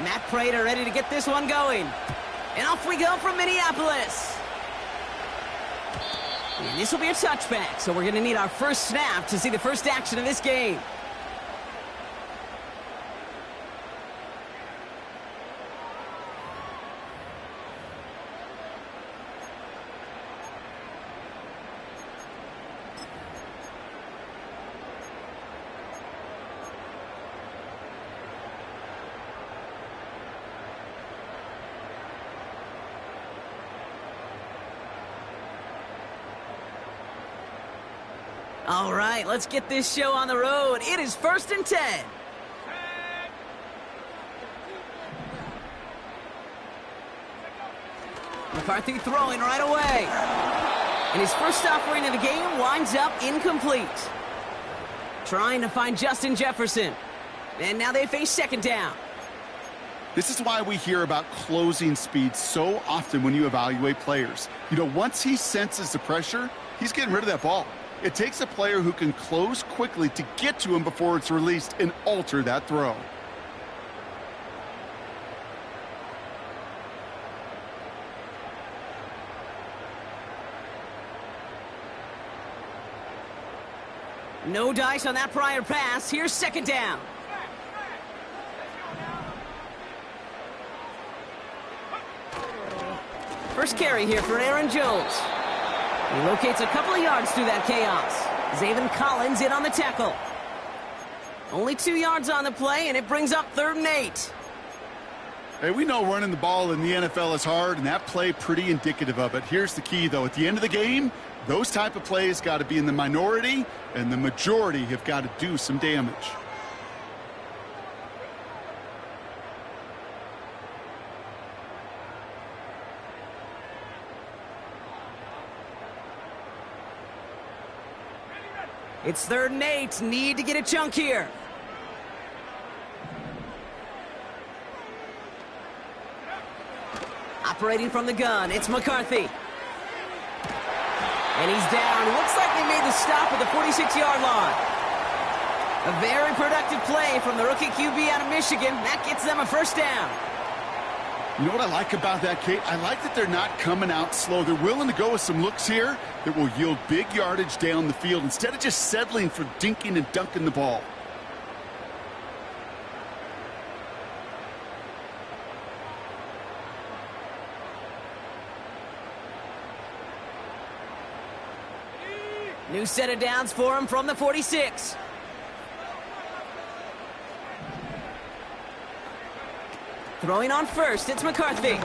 Matt Prater ready to get this one going. And off we go from Minneapolis. And this will be a touchback, so we're going to need our first snap to see the first action of this game. All right, let's get this show on the road. It is 1st and 10. McCarthy throwing right away. And his first offering of the game winds up incomplete. Trying to find Justin Jefferson. And now they face 2nd down. This is why we hear about closing speed so often when you evaluate players. You know, once he senses the pressure, he's getting rid of that ball. It takes a player who can close quickly to get to him before it's released and alter that throw. No dice on that prior pass. Here's 2nd down. First carry here for Aaron Jones. He locates a couple of yards through that chaos. Zaven Collins in on the tackle. Only 2 yards on the play, and it brings up 3rd and 8. Hey, we know running the ball in the NFL is hard, and that play pretty indicative of it. Here's the key, though. At the end of the game, those type of plays got to be in the minority, and the majority have got to do some damage. It's 3rd and 8. Need to get a chunk here. Operating from the gun, it's McCarthy. And he's down. Looks like they made the stop at the 46-yard line. A very productive play from the rookie QB out of Michigan. That gets them a 1st down. You know what I like about that, Kate? I like that they're not coming out slow. They're willing to go with some looks here that will yield big yardage down the field instead of just settling for dinking and dunking the ball. New set of downs for him from the 46. Throwing on first, it's McCarthy.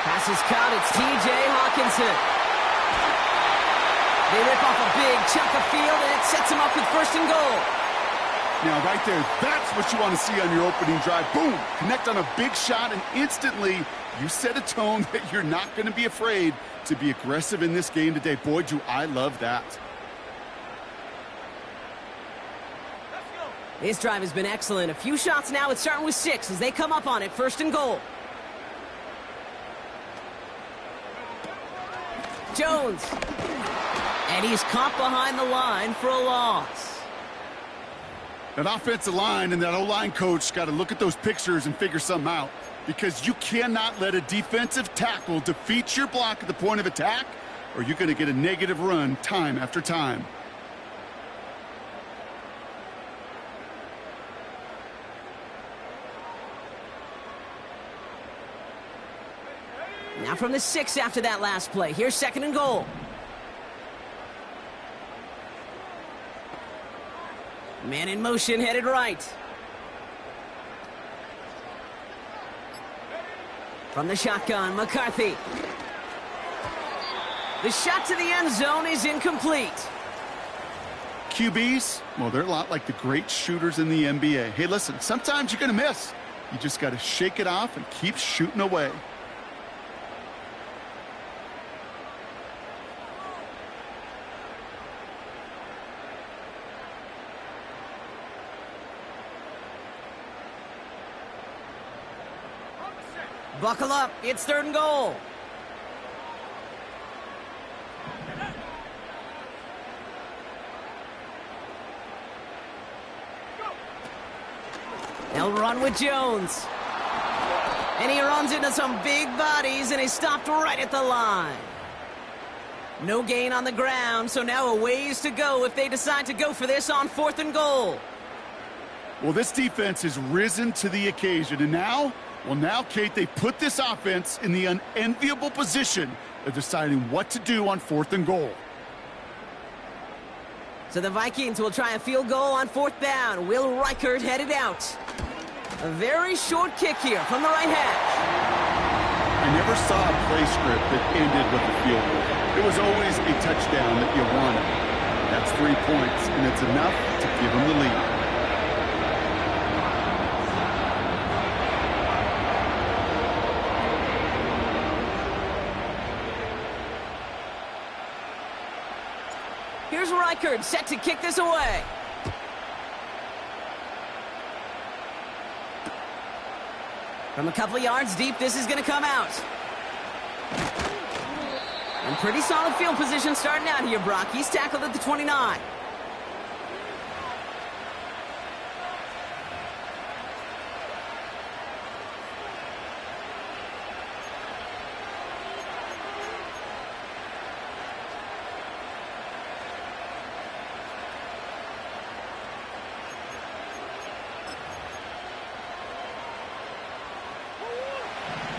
Pass is caught, it's T.J. Hawkinson. They rip off a big chunk of field, and it sets him up with 1st and goal. Now, right there, that's what you want to see on your opening drive. Boom! Connect on a big shot, and instantly you set a tone that you're not going to be afraid to be aggressive in this game today. Boy, do I love that. This drive has been excellent. A few shots now. It's starting with 6 as they come up on it. 1st and goal. Jones. And he's caught behind the line for a loss. That offensive line and that O-line coach got to look at those pictures and figure something out, because you cannot let a defensive tackle defeat your block at the point of attack, or you're going to get a negative run time after time. Now from the 6 after that last play. Here's 2nd and goal. Man in motion, headed right. From the shotgun, McCarthy. The shot to the end zone is incomplete. QBs, well, they're a lot like the great shooters in the NBA. Hey, listen, sometimes you're going to miss. You just got to shake it off and keep shooting away. Buckle up, it's 3rd and goal. They'll run with Jones. And he runs into some big bodies, and he's stopped right at the line. No gain on the ground, so now a ways to go if they decide to go for this on 4th and goal. Well, this defense has risen to the occasion, and now, Kate, they put this offense in the unenviable position of deciding what to do on 4th and goal. So the Vikings will try a field goal on 4th down. Will Reichert headed out. A very short kick here from the right hash. I never saw a play script that ended with a field goal. It was always a touchdown that you wanted. That's 3 points, and it's enough to give them the lead. Here's Reichert set to kick this away. From a couple of yards deep, this is going to come out. And pretty solid field position starting out here, Brock. He's tackled at the 29.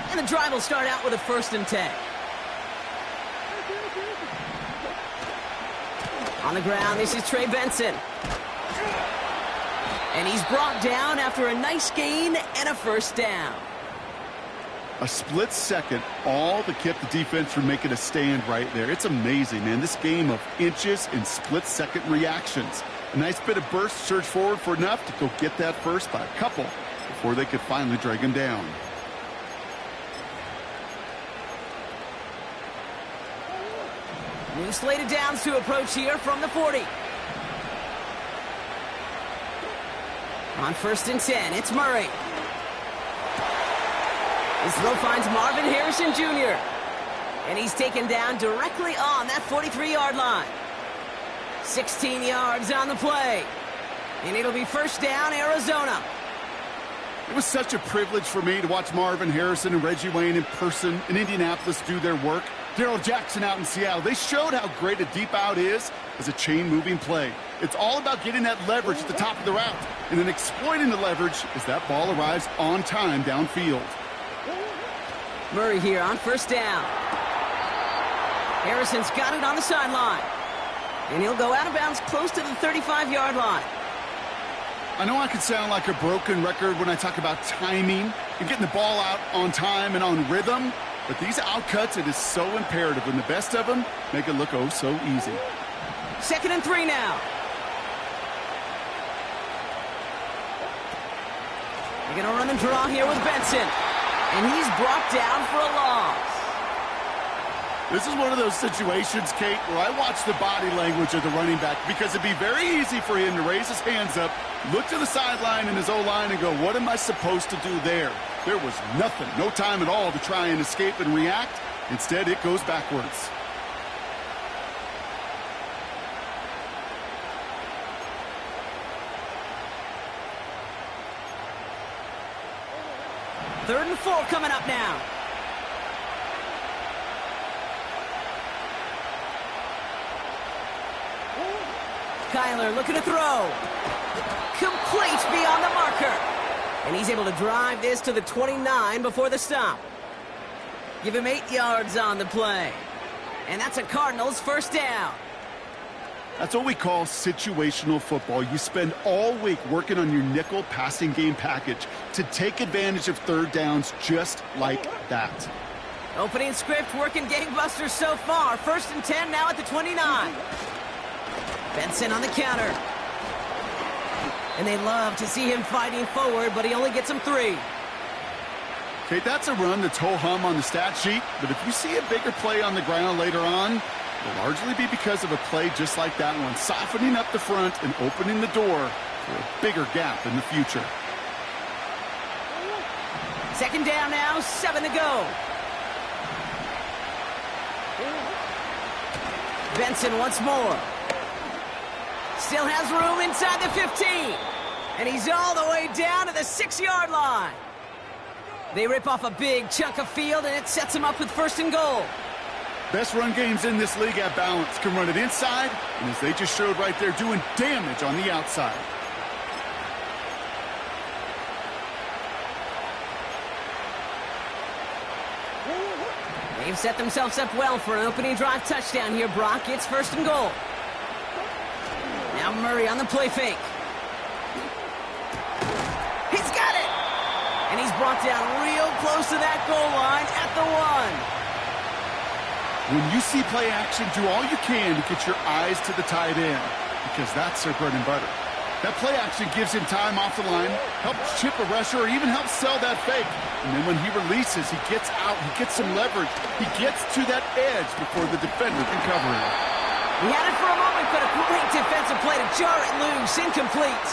And the drive will start out with a 1st and 10. On the ground, this is Trey Benson. And he's brought down after a nice gain and a 1st down. A split second, all that kept the defense from making a stand right there. It's amazing, man. This game of inches and split-second reactions. A nice bit of burst, surge forward for enough to go get that first by a couple before they could finally drag him down. New slated downs to approach here from the 40. On 1st and 10, it's Murray. His throw finds Marvin Harrison Jr. And he's taken down directly on that 43-yard line. 16 yards on the play. And it'll be 1st down, Arizona. It was such a privilege for me to watch Marvin Harrison and Reggie Wayne in person in Indianapolis do their work. Darrell Jackson out in Seattle. They showed how great a deep out is as a chain-moving play. It's all about getting that leverage at the top of the route and then exploiting the leverage as that ball arrives on time downfield. Murray here on 1st down. Harrison's got it on the sideline. And he'll go out of bounds close to the 35-yard line. I know I could sound like a broken record when I talk about timing and getting the ball out on time and on rhythm, but these outcuts, it is so imperative, and the best of them make it look oh so easy. 2nd and 3 now. They're going to run and draw here with Benson. And he's brought down for a loss. This is one of those situations, Kate, where I watch the body language of the running back because it'd be very easy for him to raise his hands up, look to the sideline in his O-line and go, what am I supposed to do there? There was nothing, no time at all to try and escape and react. Instead, it goes backwards. Third and 4 coming up now. Kyler looking to throw. Complete beyond the marker. And he's able to drive this to the 29 before the stop. Give him 8 yards on the play. And that's a Cardinals 1st down. That's what we call situational football. You spend all week working on your nickel passing game package to take advantage of 3rd downs just like that. Opening script working gangbusters so far. 1st and 10 now at the 29. Benson on the counter. And they love to see him fighting forward, but he only gets him 3. Okay, that's a run that's ho-hum on the stat sheet, but if you see a bigger play on the ground later on, it'll largely be because of a play just like that one, softening up the front and opening the door for a bigger gap in the future. 2nd down now, 7 to go. Benson once more. Still has room inside the 15. And he's all the way down to the 6-yard line. They rip off a big chunk of field, and it sets him up with 1st and goal. Best run games in this league at balance. Can run it inside, and as they just showed right there, doing damage on the outside. They've set themselves up well for an opening drive touchdown here, Brock. It's 1st and goal. Now Murray on the play fake. He's got it! And he's brought down real close to that goal line at the 1. When you see play action, do all you can to get your eyes to the tight end, because that's their bread and butter. That play action gives him time off the line, helps chip a rusher, or even helps sell that fake. And then when he releases, he gets out, he gets some leverage. He gets to that edge before the defender can cover him. He had it for a moment, but a great defensive play to jar it loose. Incomplete.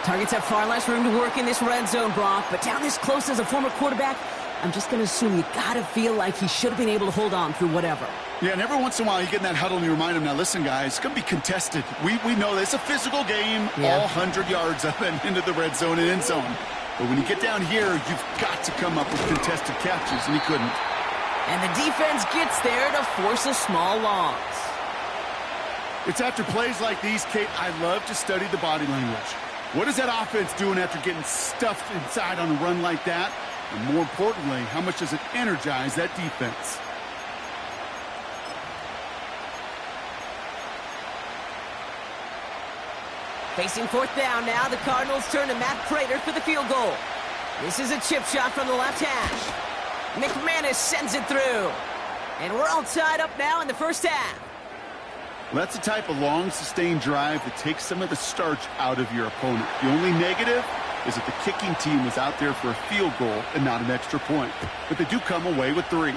Targets have far less room to work in this red zone, Brock, but down this close as a former quarterback, I'm just going to assume you got to feel like he should have been able to hold on through whatever. Yeah, and every once in a while you get in that huddle and you remind him, now listen, guys, it's going to be contested. We know that it's a physical game, all 100 yards up and into the red zone and end zone. But when you get down here, you've got to come up with contested catches, and he couldn't. And the defense gets there to force a small loss. It's after plays like these, Kate, I love to study the body language. What is that offense doing after getting stuffed inside on a run like that? And more importantly, how much does it energize that defense? Facing 4th down now, the Cardinals turn to Matt Prater for the field goal. This is a chip shot from the left hash. McManus sends it through. And we're all tied up now in the 1st half. Well, that's the type of long, sustained drive that takes some of the starch out of your opponent. The only negative is that the kicking team was out there for a field goal and not an extra point. But they do come away with 3.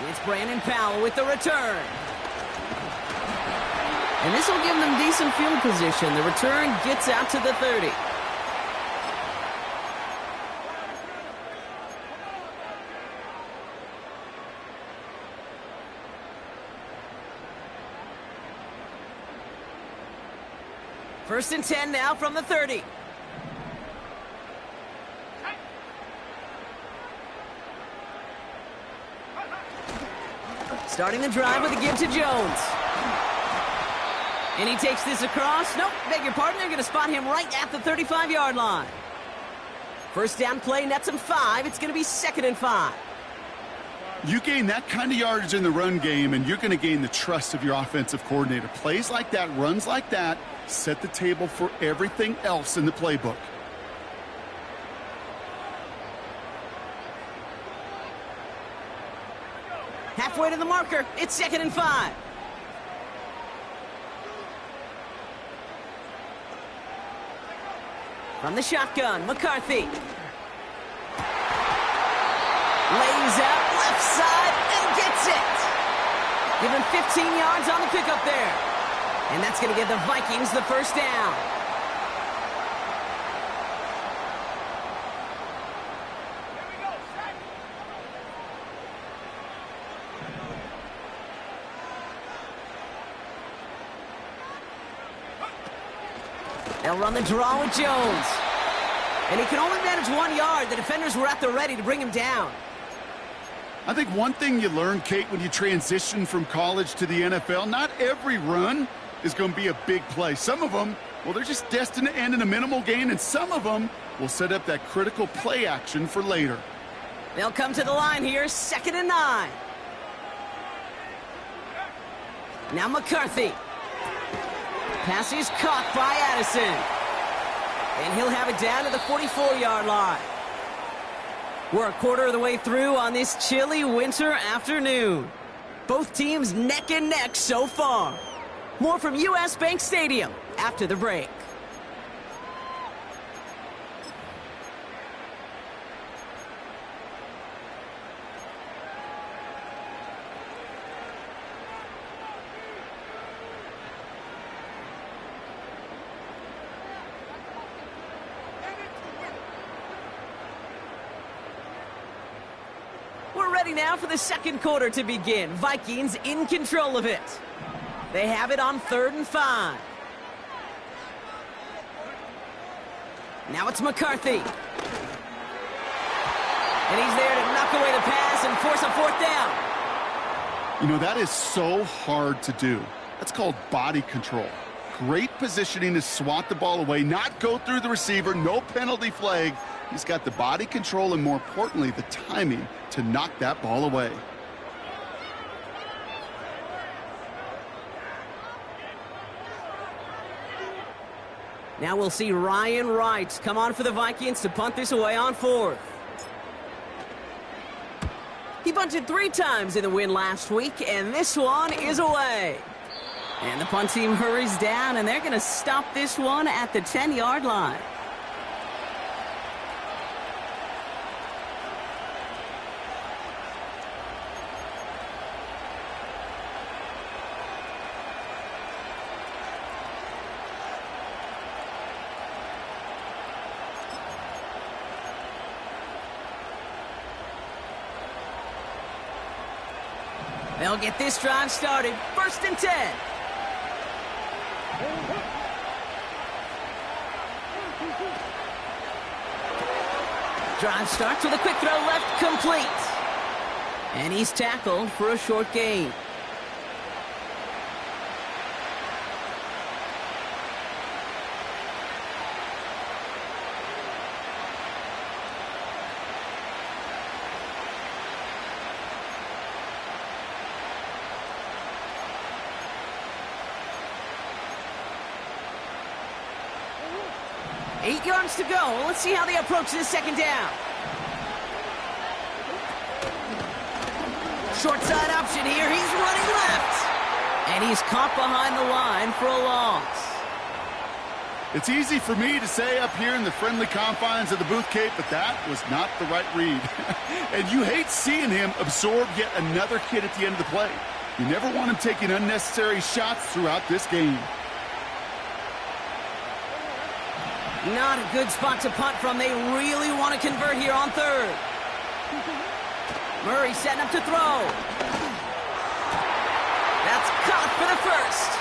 It's Brandon Powell with the return. And this will give them decent field position. The return gets out to the 30. First and 10 now from the 30. Starting the drive with a give to Jones. And he takes this across. Nope, beg your pardon. They're going to spot him right at the 35-yard line. First down play nets him 5. It's going to be 2nd and 5. You gain that kind of yardage in the run game, and you're going to gain the trust of your offensive coordinator. Plays like that, runs like that, set the table for everything else in the playbook. Halfway to the marker. It's 2nd and 5. From the shotgun, McCarthy. Lays out left side and gets it. Give him 15 yards on the pickup there. And that's going to give the Vikings the first down. They'll run the draw with Jones. And he can only manage 1 yard. The defenders were at the ready to bring him down. I think one thing you learn, Kate, when you transition from college to the NFL, not every run is going to be a big play. Some of them, well, they're just destined to end in a minimal gain, and some of them will set up that critical play action for later. They'll come to the line here, 2nd and 9. Now McCarthy. Pass is caught by Addison. And he'll have it down to the 44-yard line. We're a quarter of the way through on this chilly winter afternoon. Both teams neck and neck so far. More from U.S. Bank Stadium after the break. We're ready now for the second quarter to begin. Vikings in control of it. They have it on 3rd and 5. Now it's McCarthy. And he's there to knock away the pass and force a fourth down. You know, that is so hard to do. That's called body control. Great positioning to swat the ball away, not go through the receiver, no penalty flag. He's got the body control and, more importantly, the timing to knock that ball away. Now we'll see Ryan Wright come on for the Vikings to punt this away on fourth. He punted 3 times in the win last week, and this one is away. And the punt team hurries down, and they're going to stop this one at the 10-yard line. They'll get this drive started. 1st and 10. Drive starts with a quick throw left, complete. And he's tackled for a short gain. Eight yards to go. Let's see how they approach this second down. Short side option here. He's running left. And he's caught behind the line for a loss. It's easy for me to say up here in the friendly confines of the Booth Cape, but that was not the right read. And you hate seeing him absorb yet another hit at the end of the play. You never want him taking unnecessary shots throughout this game. Not a good spot to punt from. They really want to convert here on third. Murray setting up to throw. That's caught for the first.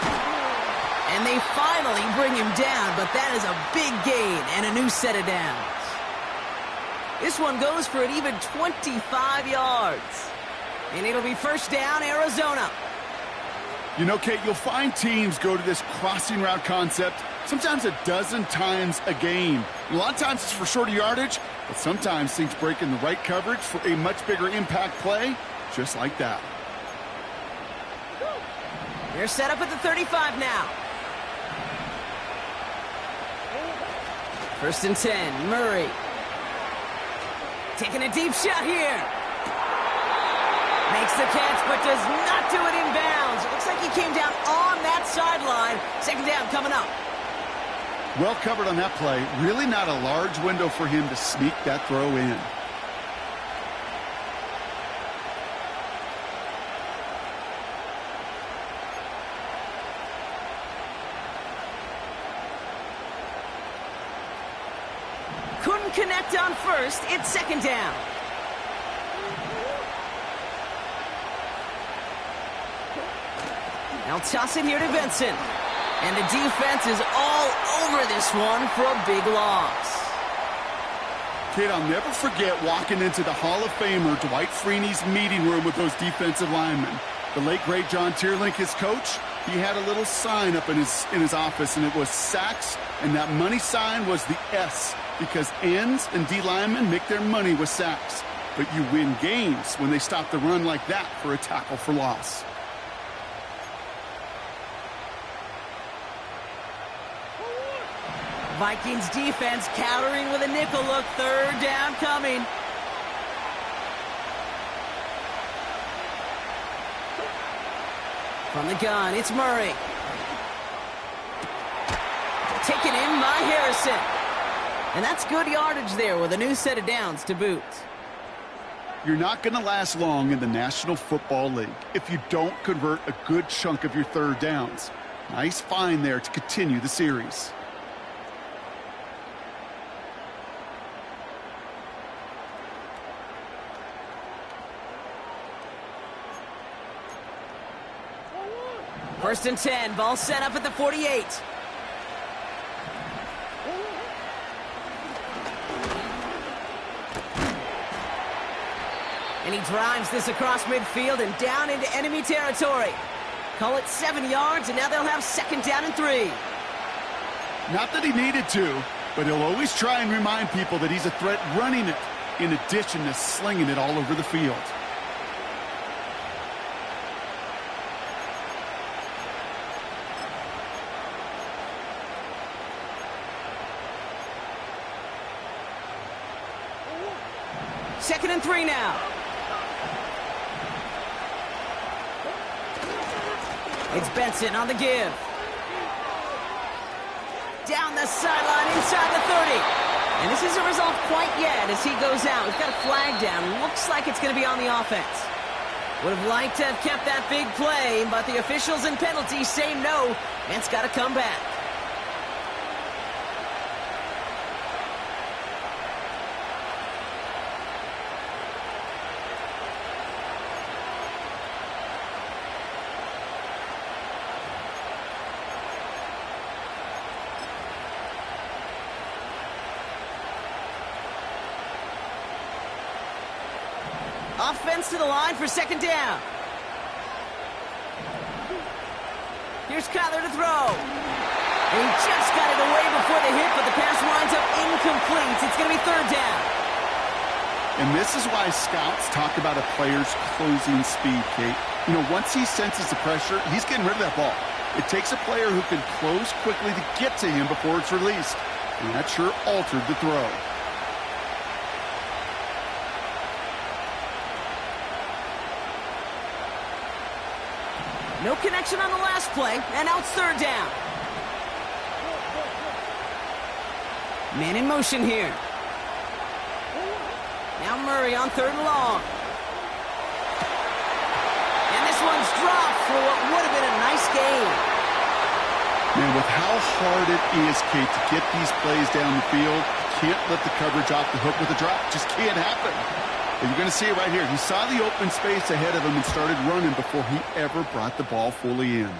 And they finally bring him down, but that is a big gain and a new set of downs. This one goes for an even 25 yards. And it'll be first down, Arizona. You know, Kate, you'll find teams go to this crossing route concept sometimes a dozen times a game. And a lot of times it's for shorter yardage, but sometimes things break in the right coverage for a much bigger impact play, just like that. They're set up at the 35 now. 1st and 10, Murray. Taking a deep shot here. Makes the catch, but does not do it in bounds. It looks like he came down on that sideline. Second down coming up. Well covered on that play. Really not a large window for him to sneak that throw in. Couldn't connect on first. It's second down. Now toss it here to Benson. And the defense is all over this one for a big loss. Kid, I'll never forget walking into the Hall of Famer Dwight Freeney's meeting room with those defensive linemen. The late, great John Tierlink, his coach, he had a little sign up in his office, and it was sacks, and that money sign was the S, because ends and D linemen make their money with sacks. But you win games when they stop the run like that for a tackle for loss. Vikings defense countering with a nickel look. Third down coming. From the gun, it's Murray. Taken in by Harrison. And that's good yardage there with a new set of downs to boot. You're not going to last long in the National Football League if you don't convert a good chunk of your third downs. Nice find there to continue the series. First and 10, ball set up at the 48. And he drives this across midfield and down into enemy territory. Call it 7 yards, and now they'll have 2nd down and 3. Not that he needed to, but he'll always try and remind people that he's a threat running it, in addition to slinging it all over the field. Second and 3 now. It's Benson on the give. Down the sideline inside the 30. And this isn't resolved quite yet as he goes out. He's got a flag down. Looks like it's going to be on the offense. Would have liked to have kept that big play, but the officials and penalties say no, and it's got to come back. Offense to the line for 2nd down. Here's Kyler to throw. And he just got it away before the hit, but the pass winds up incomplete. It's going to be 3rd down. And this is why scouts talk about a player's closing speed, Kate. You know, once he senses the pressure, he's getting rid of that ball. It takes a player who can close quickly to get to him before it's released. And that sure altered the throw. No connection on the last play, and now it's 3rd down. Man in motion here. Now Murray on 3rd and long. And this one's dropped for what would have been a nice gain. Man, with how hard it is, Kate, to get these plays down the field, you can't let the coverage off the hook with a drop. Just can't happen. But you're going to see it right here. He saw the open space ahead of him and started running before he ever brought the ball fully in.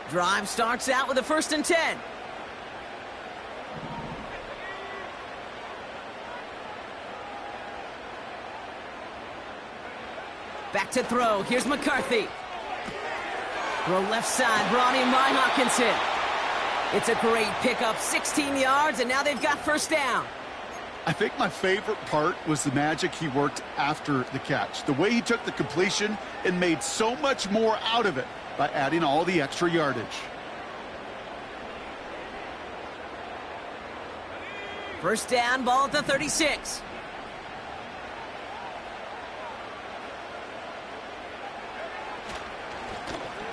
Drive starts out with a 1st and 10. Back to throw. Here's McCarthy. Throw left side. Bronny and Hawkinson. It's a great pickup. 16 yards, and now they've got 1st down. I think my favorite part was the magic he worked after the catch. The way he took the completion and made so much more out of it by adding all the extra yardage. First down, ball at the 36.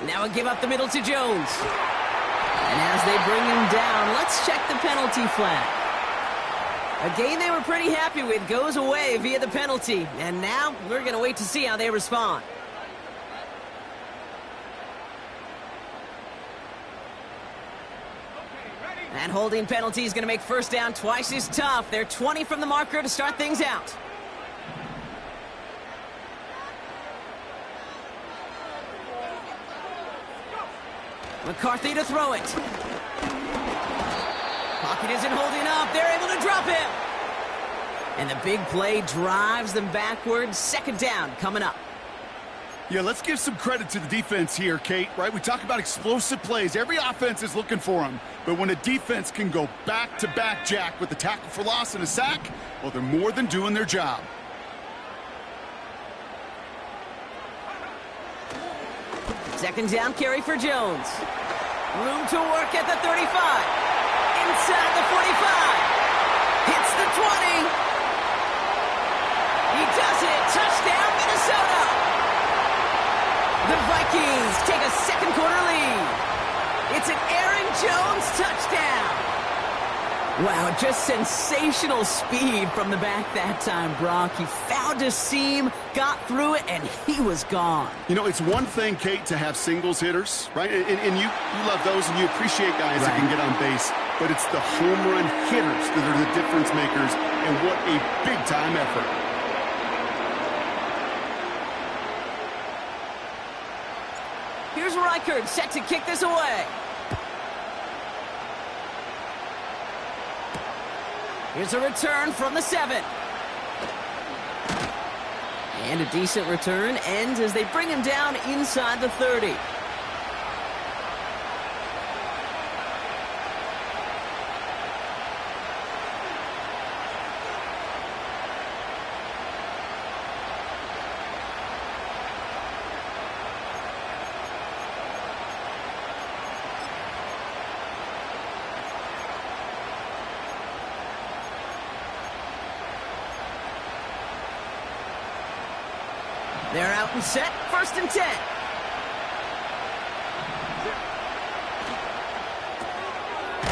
Now a give up the middle to Jones. And as they bring him down, let's check the penalty flag. A game they were pretty happy with goes away via the penalty. And now we're going to wait to see how they respond. And holding penalty is going to make 1st down twice as tough. They're 20 from the marker to start things out. McCarthy to throw it. Pocket isn't holding up. They're able to drop him. And the big play drives them backwards. 2nd down coming up. Yeah, let's give some credit to the defense here, Kate, right? We talk about explosive plays. Every offense is looking for them. But when a defense can go back-to-back, Jack, with a tackle for loss and a sack, well, they're more than doing their job. Second down carry for Jones. Room to work at the 35. Inside the 45. Hits the 20. He does it. Touchdown, Minnesota. The Vikings take a second quarter lead. It's an Aaron Jones touchdown. Wow, just sensational speed from the back that time, Brock. He found a seam, got through it, and he was gone. You know, it's one thing, Kate, to have singles hitters, right? And you love those, and you appreciate guys that can get on base. But it's the home run hitters that are the difference makers, and what a big-time effort. Here's Reichert set to kick this away. Here's a return from the 7. And a decent return ends as they bring him down inside the 30. They're out and set, 1st and 10.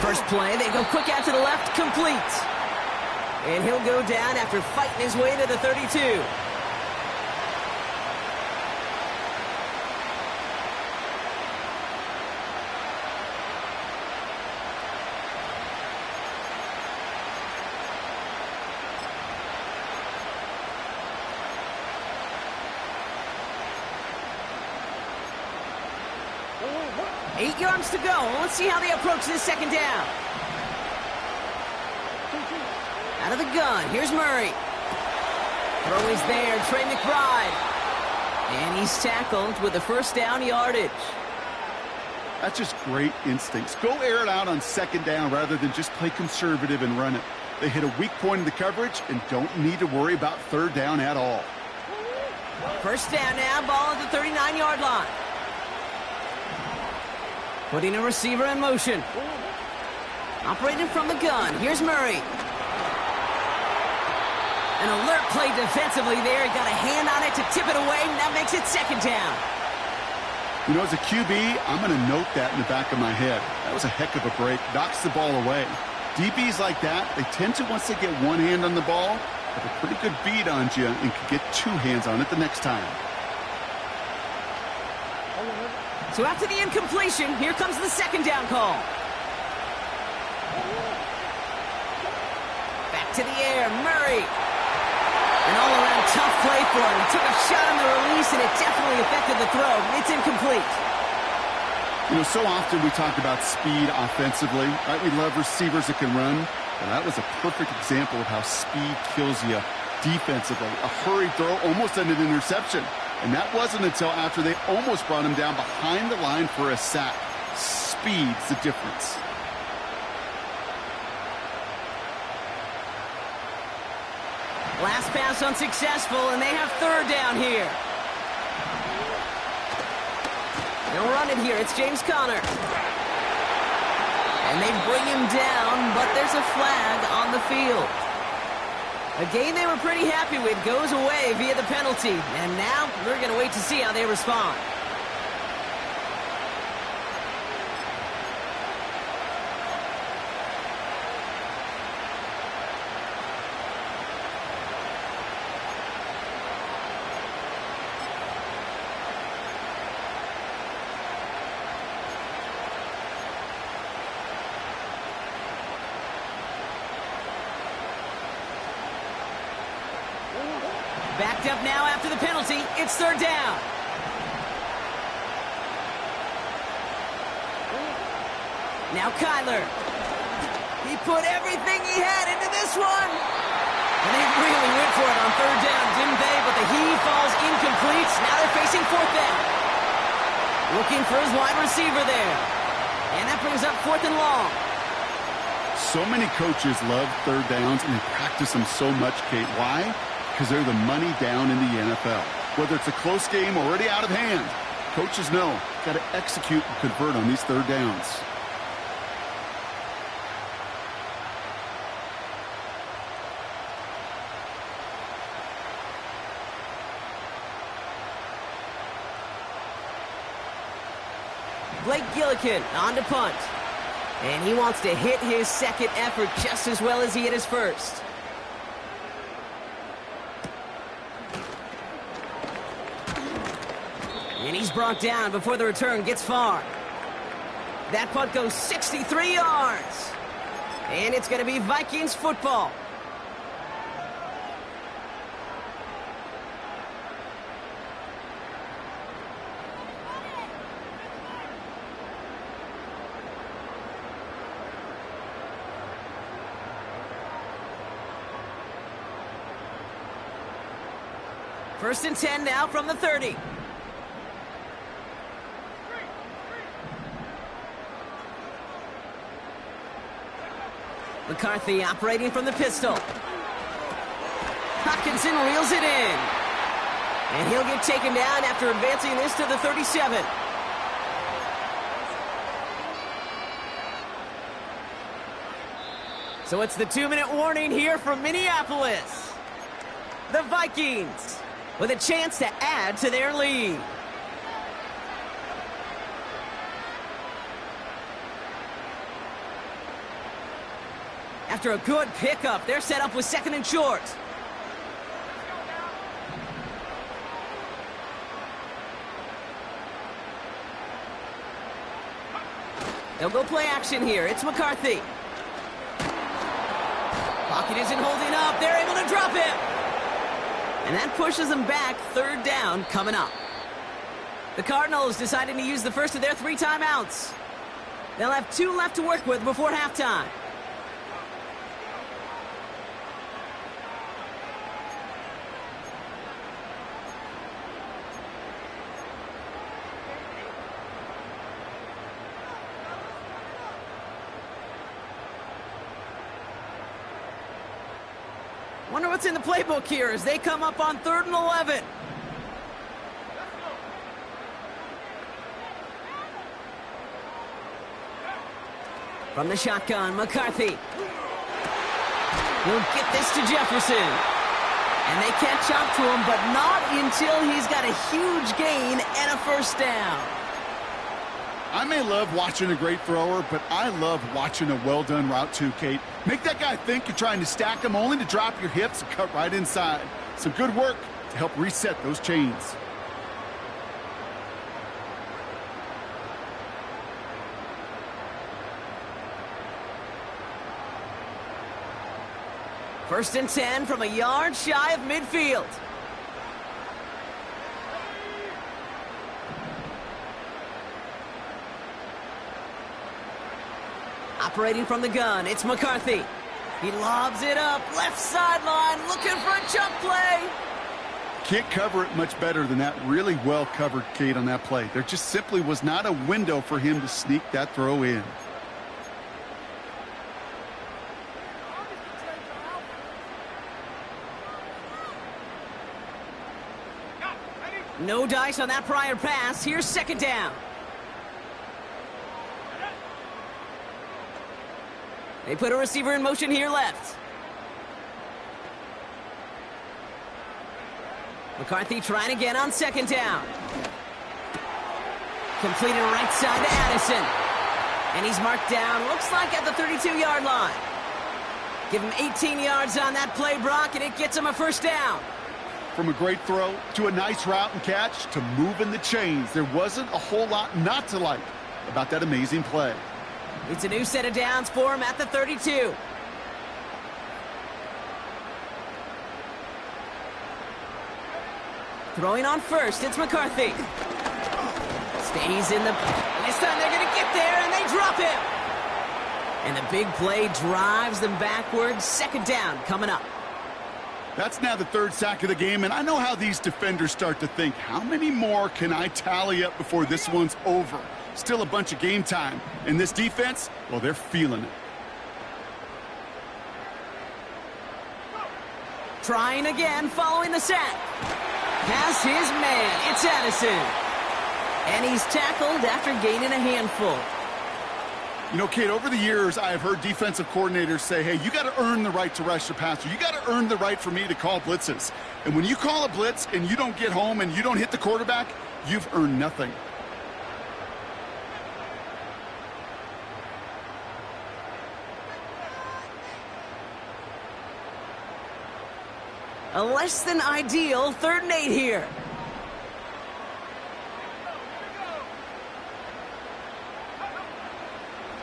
First play, they go quick out to the left, complete. And he'll go down after fighting his way to the 32. Eight yards to go. Let's see how they approach this 2nd down. Out of the gun, here's Murray. Throw is there, Trey McBride. And he's tackled with the 1st down yardage. That's just great instincts. Go air it out on 2nd down rather than just play conservative and run it. They hit a weak point in the coverage and don't need to worry about 3rd down at all. 1st down now, ball at the 39-yard line. Putting a receiver in motion. Operating from the gun. Here's Murray. An alert play defensively there. He got a hand on it to tip it away, and that makes it 2nd down. You know, as a QB, I'm going to note that in the back of my head. That was a heck of a break. Knocks the ball away. DBs like that, they tend to, once they get one hand on the ball, have a pretty good beat on you and can get 2 hands on it the next time. So after the incompletion, here comes the 2nd down call. Back to the air, Murray. An all-around tough play for him. Took a shot on the release, and it definitely affected the throw. It's incomplete. You know, so often we talk about speed offensively, right? We love receivers that can run. Well, that was a perfect example of how speed kills you defensively. A hurried throw almost ended an interception. And that wasn't until after they almost brought him down behind the line for a sack. Speed's the difference. Last pass unsuccessful, and they have 3rd down here. They'll run it here. It's James Conner. And they bring him down, but there's a flag on the field. A game they were pretty happy with goes away via the penalty. And now we're going to wait to see how they respond. Backed up now after the penalty. It's 3rd down. Now Kyler. He put everything he had into this one. And they really went for it on 3rd down, didn't they? But the heave falls incomplete. Now they're facing 4th down. Looking for his wide receiver there. And that brings up 4th and long. So many coaches love 3rd downs and they practice them so much, Kate. Why? Because they're the money down in the NFL. Whether it's a close game or already out of hand, coaches know, got to execute and convert on these 3rd downs. Blake Gillikin on to punt. And he wants to hit his 2nd effort just as well as he hit his 1st. And he's brought down before the return gets far. That punt goes 63 yards. And it's going to be Vikings football. First and 10 now from the 30. McCarthy operating from the pistol. Hopkinson reels it in. And he'll get taken down after advancing this to the 37. So it's the 2-minute warning here from Minneapolis. The Vikings with a chance to add to their lead. After a good pickup, they're set up with second and short. They'll go play action here. It's McCarthy. Pocket isn't holding up. They're able to drop him. And that pushes them back. Third down coming up. The Cardinals deciding to use the first of their 3 timeouts. They'll have 2 left to work with before halftime. Wonder what's in the playbook here as they come up on 3rd and 11. From the shotgun, McCarthy. He'll get this to Jefferson. And they catch up to him, but not until he's got a huge gain and a first down. I may love watching a great thrower, but I love watching a well-done route too, Kate. Make that guy think you're trying to stack him only to drop your hips and cut right inside. Some good work to help reset those chains. First and 10 from a yard shy of midfield. Operating from the gun, it's McCarthy. He lobs it up, left sideline, looking for a jump play. Can't cover it much better than that. Really well covered, Kate, on that play. There just simply was not a window for him to sneak that throw in. No dice on that prior pass. Here's second down. They put a receiver in motion here left. McCarthy trying again on second down. Completed right side to Addison. And he's marked down, looks like at the 32-yard line. Give him 18 yards on that play, Brock, and it gets him a first down. From a great throw to a nice route and catch to moving the chains, there wasn't a whole lot not to like about that amazing play. It's a new set of downs for him at the 32. Throwing on first, it's McCarthy. Stays in the... This time they're going to get there, and they drop him. And the big play drives them backwards. Second down coming up. That's now the 3rd sack of the game, and I know how these defenders start to think, how many more can I tally up before this one's over? Still a bunch of game time. And this defense, well, they're feeling it. Trying again following the sack. Has his man. It's Addison. And he's tackled after gaining a handful. You know, Kate, over the years, I have heard defensive coordinators say, hey, you got to earn the right to rush the passer. You got to earn the right for me to call blitzes. And when you call a blitz and you don't get home and you don't hit the quarterback, you've earned nothing. A less than ideal 3rd and 8 here.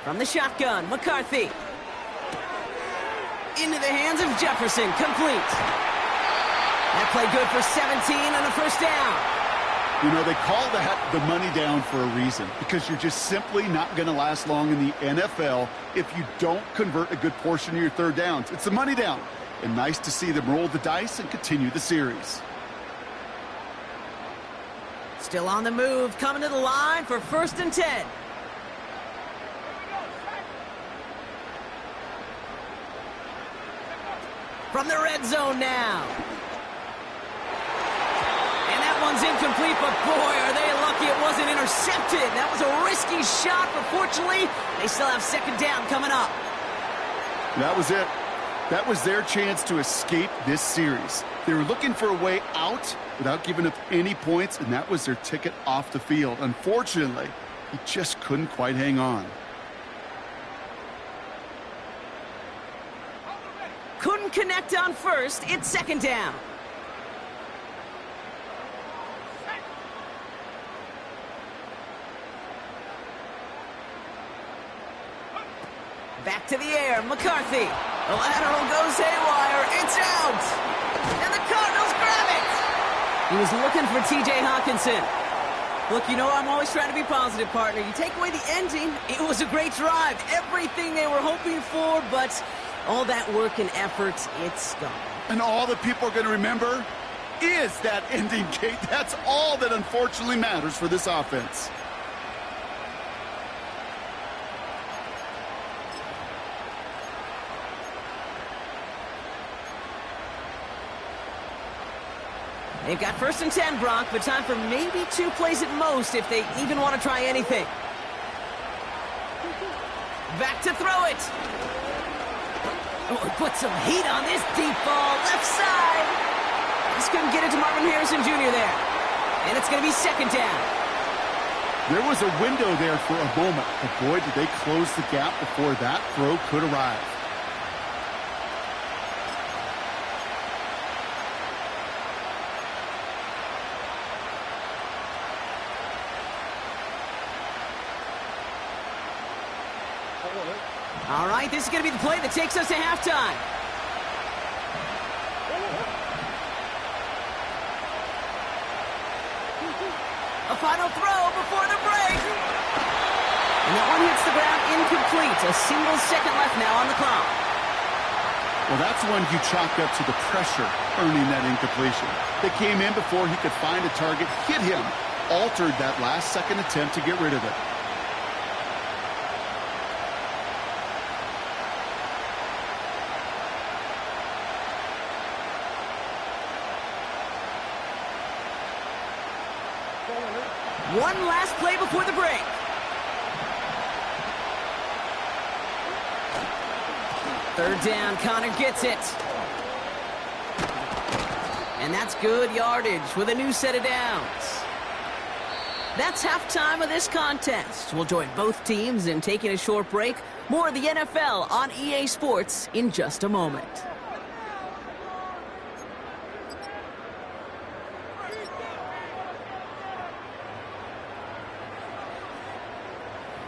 From the shotgun, McCarthy. Into the hands of Jefferson, complete. That play good for 17 and a first down. You know, they call that the money down for a reason, because you're just simply not going to last long in the NFL if you don't convert a good portion of your 3rd downs. It's the money down. And nice to see them roll the dice and continue the series. Still on the move, coming to the line for 1st and 10. From the red zone now. And that one's incomplete, but boy, are they lucky it wasn't intercepted. That was a risky shot, but fortunately, they still have 2nd down coming up. That was it. That was their chance to escape this series. They were looking for a way out without giving up any points, and that was their ticket off the field. Unfortunately, he just couldn't quite hang on. Couldn't connect on 1st. It's 2nd down. Back to the air, McCarthy. The lateral goes haywire. It's out. And the Cardinals grab it. He was looking for T.J. Hawkinson. Look, you know I'm always trying to be positive, partner. You take away the ending, it was a great drive. Everything they were hoping for, but all that work and effort, it's gone. And all that people are going to remember is that ending, Kate. That's all that unfortunately matters for this offense. They've got 1st and 10, Brock, but time for maybe 2 plays at most if they even want to try anything. Back to throw it. Oh, put some heat on this deep ball, left side. Just couldn't get it to Marvin Harrison Jr. there. And it's going to be 2nd down. There was a window there for a moment, but boy, did they close the gap before that throw could arrive. All right, this is going to be the play that takes us to halftime. A final throw before the break. And that one hits the ground incomplete. A single second left now on the clock. Well, that's one you chalk up to the pressure earning that incompletion. They came in before he could find a target, hit him, altered that last second attempt to get rid of it. One last play before the break. Third down, Connor gets it. And that's good yardage with a new set of downs. That's halftime of this contest. We'll join both teams in taking a short break. More of the NFL on EA Sports in just a moment.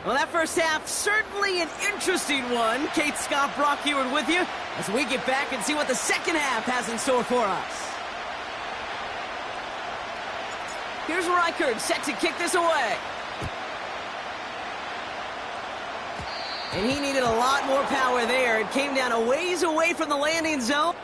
Well, that first half, certainly an interesting one. Kate, Scott, Brock Heward with you as we get back and see what the second half has in store for us. Here's Reichert set to kick this away. And he needed a lot more power there. It came down a ways away from the landing zone.